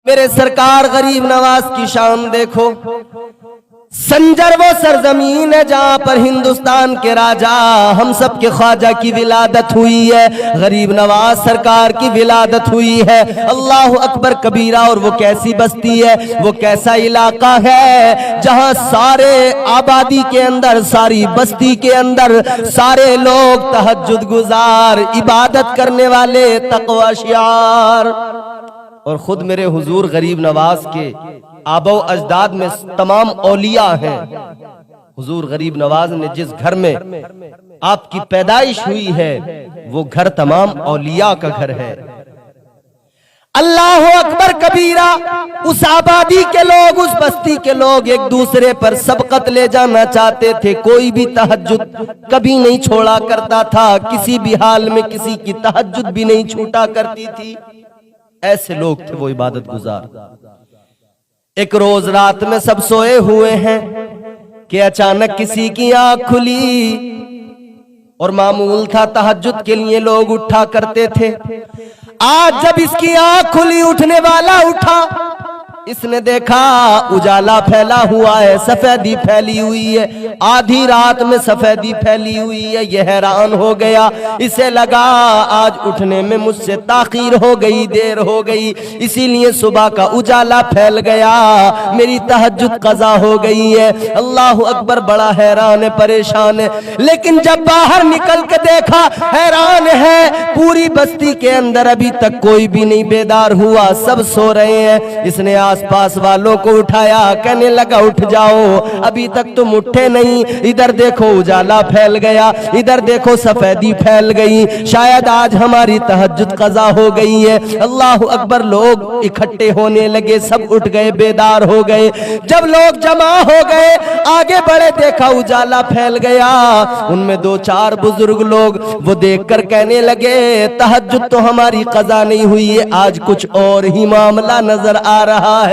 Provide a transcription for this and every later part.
میرے سرکار غریب نواز کی شان دیکھو، سنجر وہ سرزمین ہے جہاں پر ہندوستان کے راجا ہم سب کے خواجہ کی ولادت ہوئی ہے، غریب نواز سرکار کی ولادت ہوئی ہے۔ اللہ اکبر کبیرہ۔ اور وہ کیسی بستی ہے، وہ کیسا علاقہ ہے جہاں سارے آبادی کے اندر، ساری بستی کے اندر سارے لوگ تہجد گزار، عبادت کرنے والے، تقوی شعار۔ اور خود میرے حضور غریب نواز کے آبا و اجداد میں تمام اولیاء ہیں۔ حضور غریب نواز نے جس گھر میں آپ کی پیدائش ہوئی ہے وہ گھر تمام اولیاء کا گھر ہے۔ اللہ اکبر کبیرہ۔ اس آبادی کے لوگ، اس بستی کے لوگ ایک دوسرے پر سبقت لے جانا چاہتے تھے، کوئی بھی تہجد کبھی نہیں چھوڑا کرتا تھا، کسی بھی حال میں کسی کی تہجد بھی نہیں چھوٹا کرتی تھی۔ ایسے لوگ تھے وہ عبادت گزار۔ ایک روز رات میں سب سوئے ہوئے ہیں کہ اچانک کسی کی آنکھ کھلی، اور معمول تھا تہجد کے لیے لوگ اٹھا کرتے تھے۔ آج جب اس کی آنکھ کھلی، اٹھنے والا اٹھا، اس نے دیکھا اجالا پھیلا ہوا ہے، سفیدی پھیلی ہوئی ہے، آدھی رات میں سفیدی پھیلی ہوئی ہے۔ یہ حیران ہو گیا، اسے لگا آج اٹھنے میں مجھ سے تاخیر ہو گئی، دیر ہو گئی، اسی لیے صبح کا اجالا پھیل گیا، میری تہجد قضا ہو گئی ہے۔ اللہ اکبر، بڑا حیران ہے، پریشان ہے۔ لیکن جب باہر نکل کے دیکھا، حیران ہے، پوری بستی کے اندر ابھی تک کوئی بھی نہیں بیدار ہوا، سب سو رہے ہیں۔ اس نے آس پاس والوں کو اٹھایا، کہنے لگا اٹھ جاؤ، ابھی تک تم اٹھے نہیں، ادھر دیکھو اجالا پھیل گیا، ادھر دیکھو سفیدی پھیل گئی، شاید آج ہماری تہجد قضا ہو گئی ہے۔ اللہ اکبر، لوگ اکٹھے ہونے لگے، سب اٹھ گئے، بیدار ہو گئے۔ جب لوگ جمع ہو گئے، آگے بڑھے، دیکھا اجالا پھیل گیا۔ ان میں دو چار بزرگ لوگ وہ دیکھ کر کہنے لگے تہجد تو ہماری قضا نہیں ہوئی ہے، آج کچھ اور ہی معاملہ نظر آ رہا ہے۔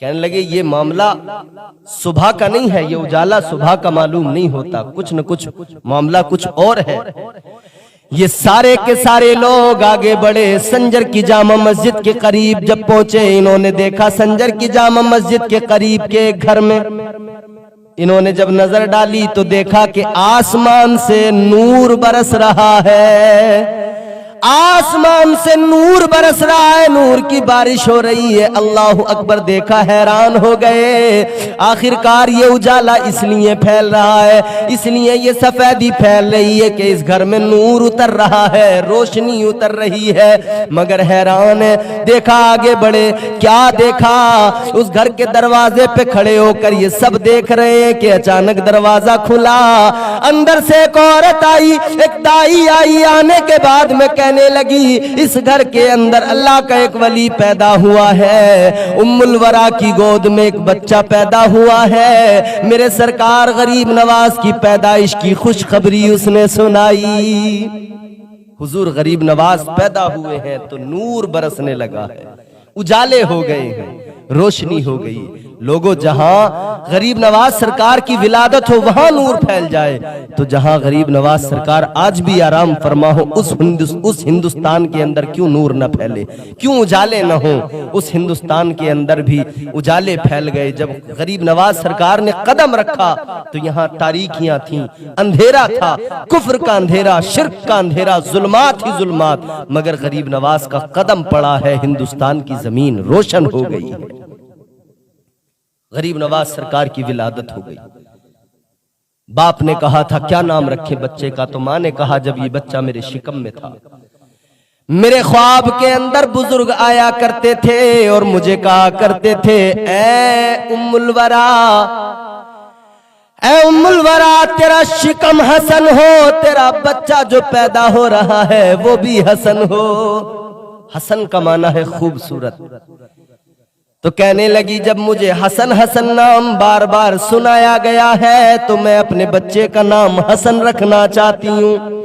کہنے لگے یہ معاملہ صبح کا نہیں ہے، یہ اجالا صبح کا معلوم نہیں ہوتا، کچھ نہ کچھ معاملہ کچھ اور ہے۔ یہ سارے کے سارے لوگ آگے بڑھے، سنجر کی جامع مسجد کے قریب جب پہنچے، انہوں نے دیکھا سنجر کی جامع مسجد کے قریب کے گھر میں، انہوں نے جب نظر ڈالی تو دیکھا کہ آسمان سے نور برس رہا ہے، آسمان سے نور برس رہا ہے، نور کی بارش ہو رہی ہے۔ اللہ اکبر، دیکھا، حیران ہو گئے، آخرکار یہ اجالا اس لیے پھیل رہا ہے، اس لیے یہ سفیدی پھیل رہی ہے کہ اس گھر میں نور اتر رہا ہے، روشنی اتر رہی ہے۔ مگر حیران ہے، دیکھا، آگے بڑھے، کیا دیکھا، اس گھر کے دروازے پہ کھڑے ہو کر یہ سب دیکھ رہے ہیں کہ اچانک دروازہ کھلا، اندر سے ایک عورت آئی، ایک دائی آئی، آنے کے بعد میں کہنے لگی اس گھر کے اندر اللہ کا ایک ولی پیدا ہوا ہے، ام الورا کی گود میں ایک بچہ پیدا ہوا ہے۔ میرے سرکار غریب نواز کی پیدائش کی خوشخبری اس نے سنائی۔ حضور غریب نواز پیدا ہوئے ہیں تو نور برسنے لگا ہے، اجالے ہو گئے ہیں، روشنی ہو گئی۔ لوگوں، جہاں غریب نواز سرکار کی ولادت ہو وہاں نور پھیل جائے، تو جہاں غریب نواز سرکار آج بھی آرام فرما ہو، اس ہندوستان کے اندر کیوں نور نہ پھیلے، کیوں اجالے نہ ہوں؟ اس ہندوستان کے اندر بھی اجالے پھیل گئے۔ جب غریب نواز سرکار نے قدم رکھا تو یہاں تاریکیاں تھیں، اندھیرا تھا، کفر کا اندھیرا، شرک کا اندھیرا، ظلمات ہی ظلمات، مگر غریب نواز کا قدم پڑا ہے، ہندوستان کی زمین روشن ہو گئی ہے۔ غریب نواز سرکار کی ولادت ہو گئی۔ باپ نے کہا تھا کیا نام رکھے بچے کا، تو ماں نے کہا جب یہ بچہ میرے شکم میں تھا، میرے خواب کے اندر بزرگ آیا کرتے تھے اور مجھے کہا کرتے تھے اے ام الورا، اے ام الورا، تیرا شکم حسن ہو، تیرا بچہ جو پیدا ہو رہا ہے وہ بھی حسن ہو۔ حسن کا معنی ہے خوبصورت۔ تو کہنے لگی جب مجھے حسن حسن نام بار بار سنایا گیا ہے تو میں اپنے بچے کا نام حسن رکھنا چاہتی ہوں۔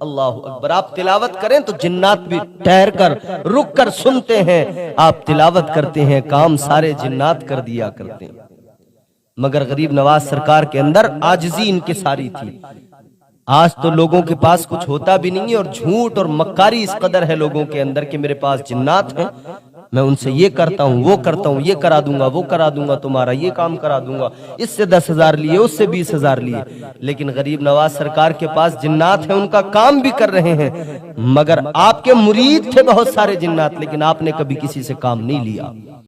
اللہ اکبر. آپ تلاوت کریں تو جنات بھی ٹھہر کر رک کر سنتے ہیں. آپ تلاوت کرتے ہیں کام سارے جنات کر دیا کرتے ہیں. مگر غریب نواز سرکار کے اندر عاجزی انکساری تھی. آج تو لوگوں کے پاس کچھ ہوتا بھی نہیں ہے اور جھوٹ اور مکاری اس قدر ہے لوگوں کے اندر کہ میرے پاس جنات ہیں, میں ان سے یہ کرتا ہوں وہ کرتا ہوں, یہ کرا دوں گا وہ کرا دوں گا, تمہارا یہ کام کرا دوں گا, اس سے 10,000 لیے اس سے 20,000 لیے. لیکن غریب نواز سرکار کے پاس جنات ہیں, ان کا کام بھی کر رہے ہیں. مگر آپ کے مرید تھے بہت سارے جنات, لیکن آپ نے کبھی کسی سے کام نہیں لیا.